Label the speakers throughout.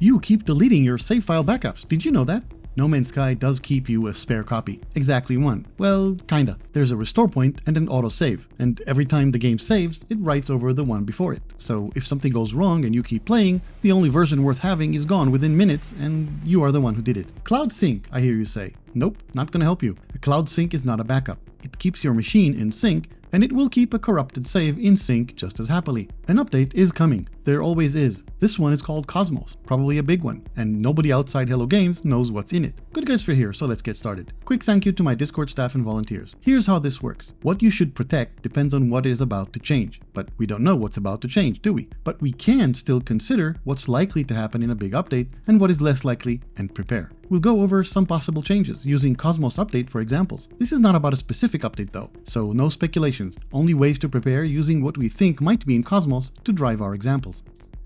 Speaker 1: You keep deleting your save file backups. Did you know that? No Man's Sky does keep you a spare copy. Exactly one. Well, kinda. There's a restore point and an autosave, and every time the game saves, it writes over the one before it. So if something goes wrong and you keep playing, the only version worth having is gone within minutes, and you are the one who did it. Cloud Sync, I hear you say. Nope, not gonna help you. A Cloud Sync is not a backup. It keeps your machine in sync, and it will keep a corrupted save in sync just as happily. An update is coming. There always is. This one is called Cosmos, probably a big one, and nobody outside HelloGames knows what's in it. GoodGuysFree here, so let's get started. Quick thank you to my Discord staff and volunteers. Here's how this works. What you should protect depends on what is about to change, but we don't know what's about to change, do we? But we can still consider what's likely to happen in a big update and what is less likely and prepare. We'll go over some possible changes using Cosmos Update for examples. This is not about a specific update though, so no speculations, only ways to prepare using what we think might be in Cosmos to drive our examples.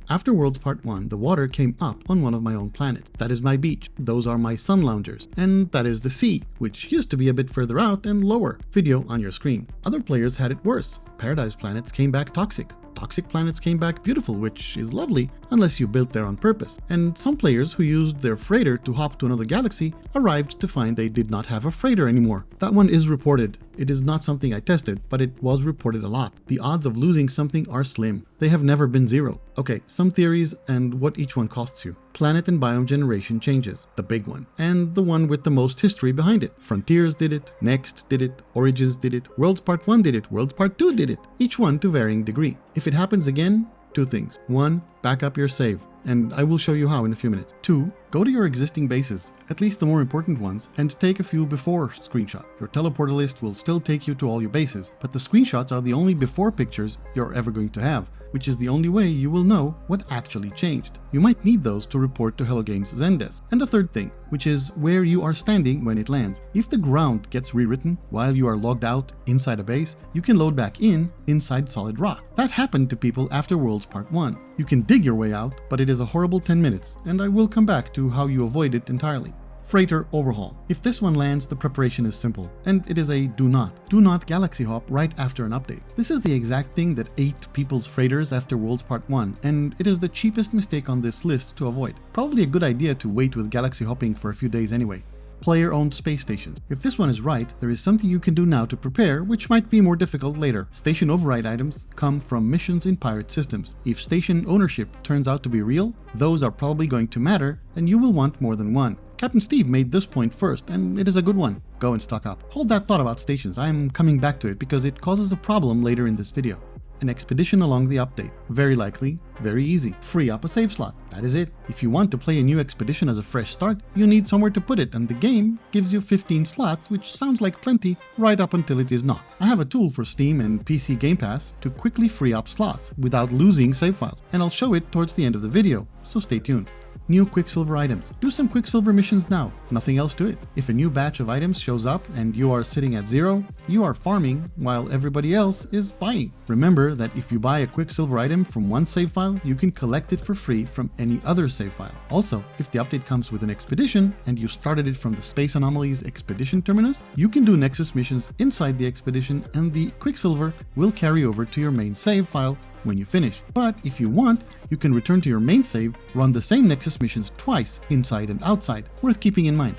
Speaker 1: After Worlds Part 1, the water came up on one of my own planets. That is my beach. Those are my sun loungers. And that is the sea, which used to be a bit further out and lower. Video on your screen. Other players had it worse. Paradise planets came back toxic. Toxic planets came back beautiful, which is lovely, unless you built there on purpose. And some players who used their freighter to hop to another galaxy arrived to find they did not have a freighter anymore. That one is reported. It is not something I tested, but it was reported a lot. The odds of losing something are slim. They have never been zero. Okay, some theories and what each one costs you. Planet and biome generation changes, the big one, and the one with the most history behind it. Frontiers did it, Next did it, Origins did it, Worlds Part 1 did it, Worlds Part 2 did it, each one to varying degree. If it happens again, two things. One, back up your save, and I will show you how in a few minutes. Two, go to your existing bases, at least the more important ones, and take a few before screenshot. Your teleporter list will still take you to all your bases, but the screenshots are the only before pictures you're ever going to have, which is the only way you will know what actually changed. You might need those to report to HelloGames' Zendesk. And a third thing, which is where you are standing when it lands. If the ground gets rewritten while you are logged out inside a base, you can load back in inside solid rock. That happened to people after Worlds Part 1. You can dig your way out, but it is a horrible 10 minutes, and I will come back to how you avoid it entirely. Freighter overhaul. If this one lands, the preparation is simple, and it is a do not galaxy hop right after an update. This is the exact thing that ate people's freighters after Worlds Part 1, and it is the cheapest mistake on this list to avoid. Probably a good idea to wait with galaxy hopping for a few days anyway. Player-owned space stations. If this one is right, there is something you can do now to prepare, which might be more difficult later. Station override items come from missions in pirate systems. If station ownership turns out to be real, those are probably going to matter, and you will want more than one. Captain Steve made this point first, and it is a good one. Go and stock up. Hold that thought about stations, I am coming back to it because it causes a problem later in this video. An expedition along the update. Very likely, very easy. Free up a save slot. That is it. If you want to play a new expedition as a fresh start, you need somewhere to put it, and the game gives you 15 slots, which sounds like plenty right up until it is not. I have a tool for Steam and PC Game Pass to quickly free up slots without losing save files, and I'll show it towards the end of the video, so stay tuned. New Quicksilver items. Do some Quicksilver missions now. Nothing else to it. If a new batch of items shows up and you are sitting at 0, you are farming while everybody else is buying. Remember that if you buy a Quicksilver item from one save file, you can collect it for free from any other save file. Also, if the update comes with an expedition and you started it from the Space Anomalies Expedition Terminus, you can do Nexus missions inside the expedition and the Quicksilver will carry over to your main save file when you finish. But if you want, you can return to your main save, run the same Nexus missions twice, inside and outside, worth keeping in mind.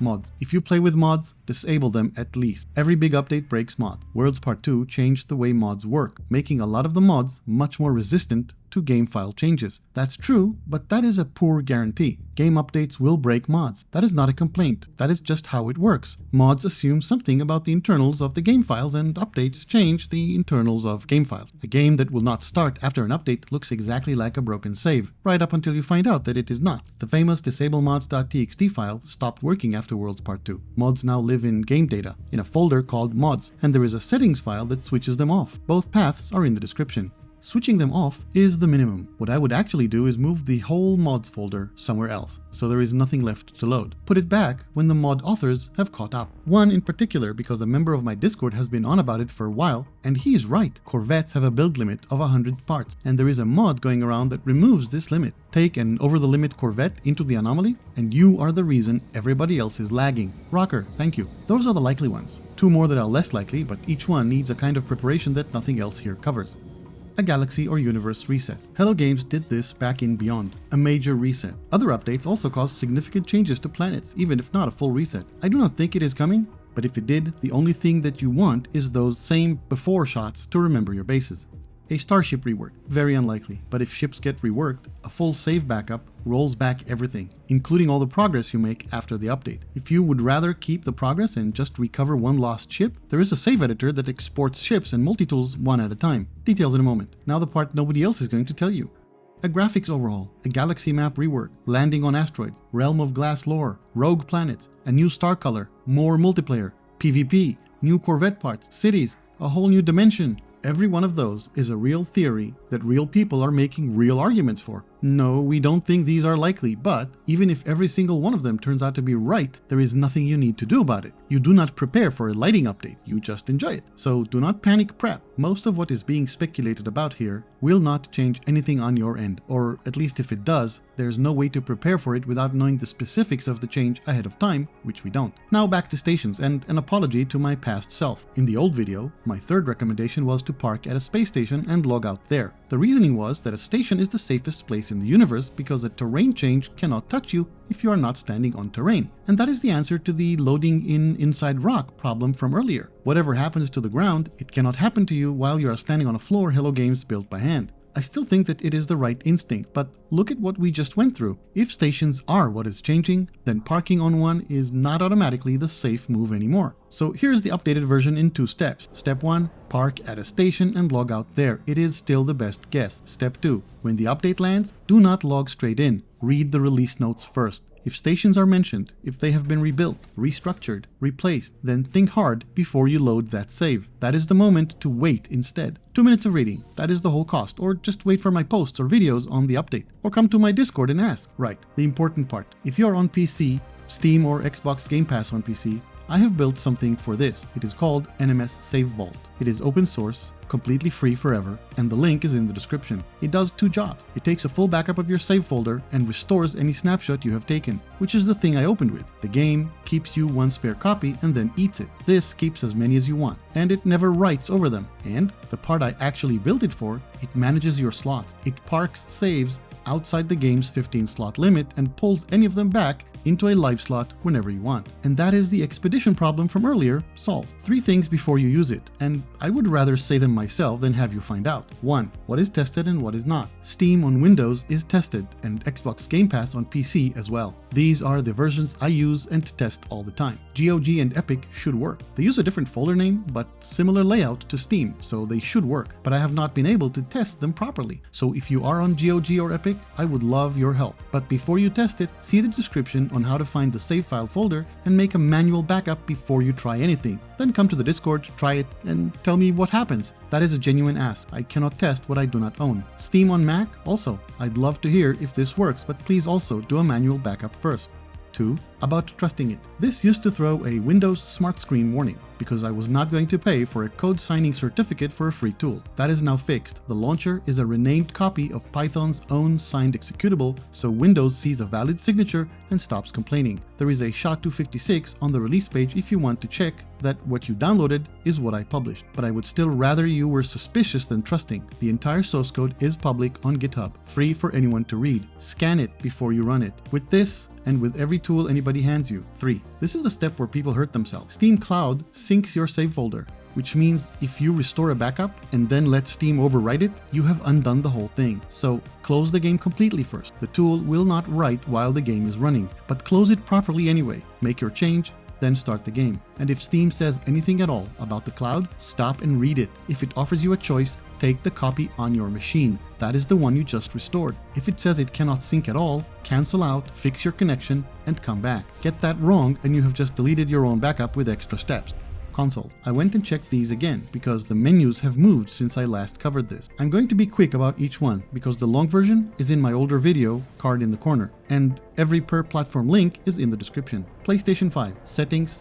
Speaker 1: Mods. If you play with mods, disable them at least. Every big update breaks mods. Worlds Part 2 changed the way mods work, making a lot of the mods much more resistant to game file changes. That's true, but that is a poor guarantee. Game updates will break mods. That is not a complaint. That is just how it works. Mods assume something about the internals of the game files, and updates change the internals of game files. A game that will not start after an update looks exactly like a broken save, right up until you find out that it is not. The famous disablemods.txt file stopped working after Worlds Part 2. Mods now live in game data, in a folder called mods, and there is a settings file that switches them off. Both paths are in the description. Switching them off is the minimum. What I would actually do is move the whole mods folder somewhere else, so there is nothing left to load. Put it back when the mod authors have caught up. One in particular, because a member of my Discord has been on about it for a while, and he's right. Corvettes have a build limit of 100 parts, and there is a mod going around that removes this limit. Take an over-the-limit Corvette into the anomaly, and you are the reason everybody else is lagging. Rocker, thank you. Those are the likely ones. Two more that are less likely, but each one needs a kind of preparation that nothing else here covers. a galaxy or universe reset. HelloGames did this back in Beyond, a major reset. Other updates also caused significant changes to planets, even if not a full reset. I do not think it is coming, but if it did, the only thing that you want is those same before shots to remember your bases. A starship rework, very unlikely, but if ships get reworked, a full save backup rolls back everything, including all the progress you make after the update. If you would rather keep the progress and just recover one lost ship, there is a save editor that exports ships and multi-tools one at a time. Details in a moment. Now the part nobody else is going to tell you. A graphics overhaul, a galaxy map rework, landing on asteroids, realm of glass lore, rogue planets, a new star color, more multiplayer, PvP, new Corvette parts, cities, a whole new dimension. Every one of those is a real theory that real people are making real arguments for. No, we don't think these are likely, but even if every single one of them turns out to be right, there is nothing you need to do about it. You do not prepare for a lighting update, you just enjoy it. So do not panic prep. Most of what is being speculated about here will not change anything on your end, or at least if it does, there's no way to prepare for it without knowing the specifics of the change ahead of time, which we don't. Now back to stations, and an apology to my past self. In the old video, my third recommendation was to park at a space station and log out there. The reasoning was that a station is the safest place in the universe because a terrain change cannot touch you if you are not standing on terrain. And that is the answer to the loading in inside rock problem from earlier. Whatever happens to the ground, it cannot happen to you while you are standing on a floor HelloGames built by hand. I still think that it is the right instinct, but look at what we just went through. If stations are what is changing, then parking on one is not automatically the safe move anymore. So here's the updated version in 2 steps. Step 1, park at a station and log out there. It is still the best guess. Step 2, when the update lands, do not log straight in. Read the release notes first. If stations are mentioned, if they have been rebuilt, restructured, replaced, then think hard before you load that save. That is the moment to wait instead. 2 minutes of reading, that is the whole cost, or just wait for my posts or videos on the update, or come to my Discord and ask. Right, the important part. If you are on PC, Steam or Xbox Game Pass on PC, I have built something for this. It is called NMS Save Vault. It is open source, completely free forever, and the link is in the description. It does 2 jobs. It takes a full backup of your save folder and restores any snapshot you have taken, which is the thing I opened with. The game keeps you 1 spare copy and then eats it. This keeps as many as you want, and it never writes over them. And the part I actually built it for, it manages your slots. It parks saves outside the game's 15 slot limit and pulls any of them back into a live slot whenever you want. And that is the expedition problem from earlier solved. 3 things before you use it, and I would rather say them myself than have you find out. 1. What is tested and what is not. Steam on Windows is tested, and Xbox Game Pass on PC as well. These are the versions I use and test all the time. GOG and Epic should work. They use a different folder name, but similar layout to Steam, so they should work, but I have not been able to test them properly. So if you are on GOG or Epic, I would love your help. But before you test it, see the description on how to find the save file folder and make a manual backup before you try anything. Then come to the Discord, try it, and tell me what happens. That is a genuine ask. I cannot test what I do not own. Steam on Mac? Also, I'd love to hear if this works, but please also do a manual backup first. 2. About trusting it. This used to throw a Windows Smart Screen warning because I was not going to pay for a code signing certificate for a free tool. That is now fixed. The launcher is a renamed copy of Python's own signed executable, so Windows sees a valid signature and stops complaining. There is a SHA-256 on the release page if you want to check that what you downloaded is what I published, but I would still rather you were suspicious than trusting. The entire source code is public on GitHub, free for anyone to read. Scan it before you run it. With this, and with every tool anybody hands you. 3. This is the step where people hurt themselves. Steam Cloud syncs your save folder, which means if you restore a backup and then let Steam overwrite it, you have undone the whole thing. So close the game completely first. The tool will not write while the game is running, but close it properly anyway. Make your change, then start the game. And if Steam says anything at all about the cloud, stop and read it. If it offers you a choice, take the copy on your machine. That is the one you just restored. If it says it cannot sync at all, cancel out, fix your connection, and come back. Get that wrong and you have just deleted your own backup with extra steps. Consoles. I went and checked these again because the menus have moved since I last covered this. I'm going to be quick about each one because the long version is in my older video, card in the corner, and every per platform link is in the description. PlayStation 5, settings,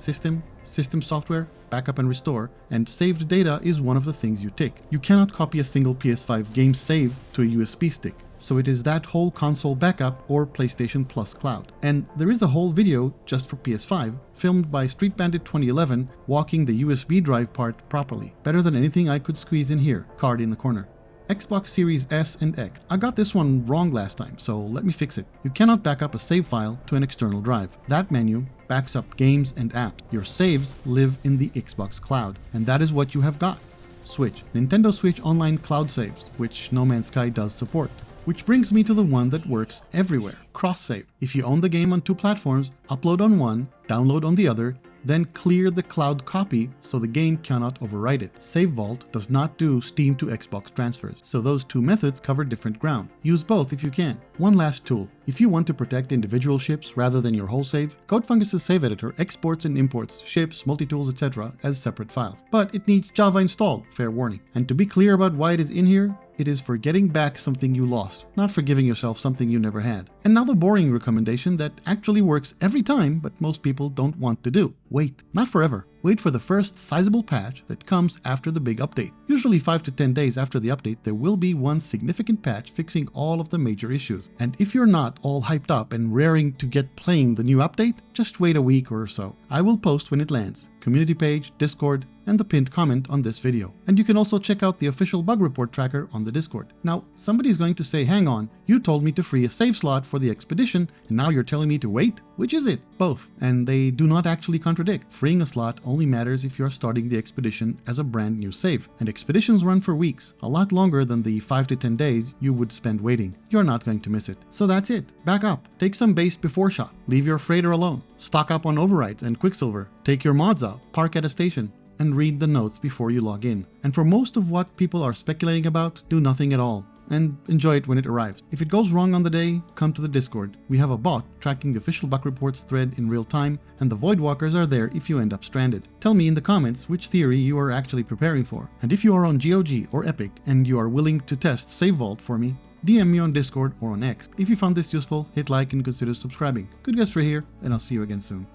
Speaker 1: system software, backup and restore, and saved data is one of the things you tick. You cannot copy a single PS5 game save to a USB stick. So it is that whole console backup or PlayStation Plus Cloud. And there is a whole video just for PS5 filmed by Street Bandit 2011 walking the USB drive part properly. Better than anything I could squeeze in here, card in the corner. Xbox Series S and X. I got this one wrong last time, so let me fix it. You cannot back up a save file to an external drive. That menu backs up games and apps. Your saves live in the Xbox cloud, and that is what you have got. Switch. Nintendo Switch Online Cloud Saves, which No Man's Sky does support. Which brings me to the one that works everywhere, cross-save. If you own the game on two platforms, upload on one, download on the other, then clear the cloud copy so the game cannot overwrite it. Save Vault does not do Steam to Xbox transfers, so those two methods cover different ground. Use both if you can. One last tool. If you want to protect individual ships rather than your whole save, CodeFungus's save editor exports and imports ships, multi-tools, etc. as separate files. But it needs Java installed, fair warning. And to be clear about why it is in here, it is for getting back something you lost, not for giving yourself something you never had. And now the boring recommendation that actually works every time, but most people don't want to do. Wait. Not forever. Wait for the first sizable patch that comes after the big update. Usually 5 to 10 days after the update, there will be one significant patch fixing all of the major issues. And if you're not all hyped up and raring to get playing the new update, just wait a week or so. I will post when it lands. Community page, Discord, and the pinned comment on this video. And you can also check out the official bug report tracker on the Discord. Now, somebody's going to say, hang on, you told me to free a save slot for the expedition, and now you're telling me to wait? Which is it? Both. And they do not actually contradict. Freeing a slot only matters if you're starting the expedition as a brand new save. And expeditions run for weeks, a lot longer than the 5 to 10 days you would spend waiting. You're not going to miss it. So that's it. Back up. Take some base before shot. Leave your freighter alone. Stock up on overrides and Quicksilver. Take your mods out. Park at a station. And read the notes before you log in. And for most of what people are speculating about, do nothing at all. And enjoy it when it arrives. If it goes wrong on the day, come to the Discord. We have a bot tracking the official bug reports thread in real time, and the Voidwalkers are there if you end up stranded. Tell me in the comments which theory you are actually preparing for. And if you are on GOG or Epic and you are willing to test Save Vault for me, DM me on Discord or on X. If you found this useful, hit like and consider subscribing. GoodGuysFree here, and I'll see you again soon.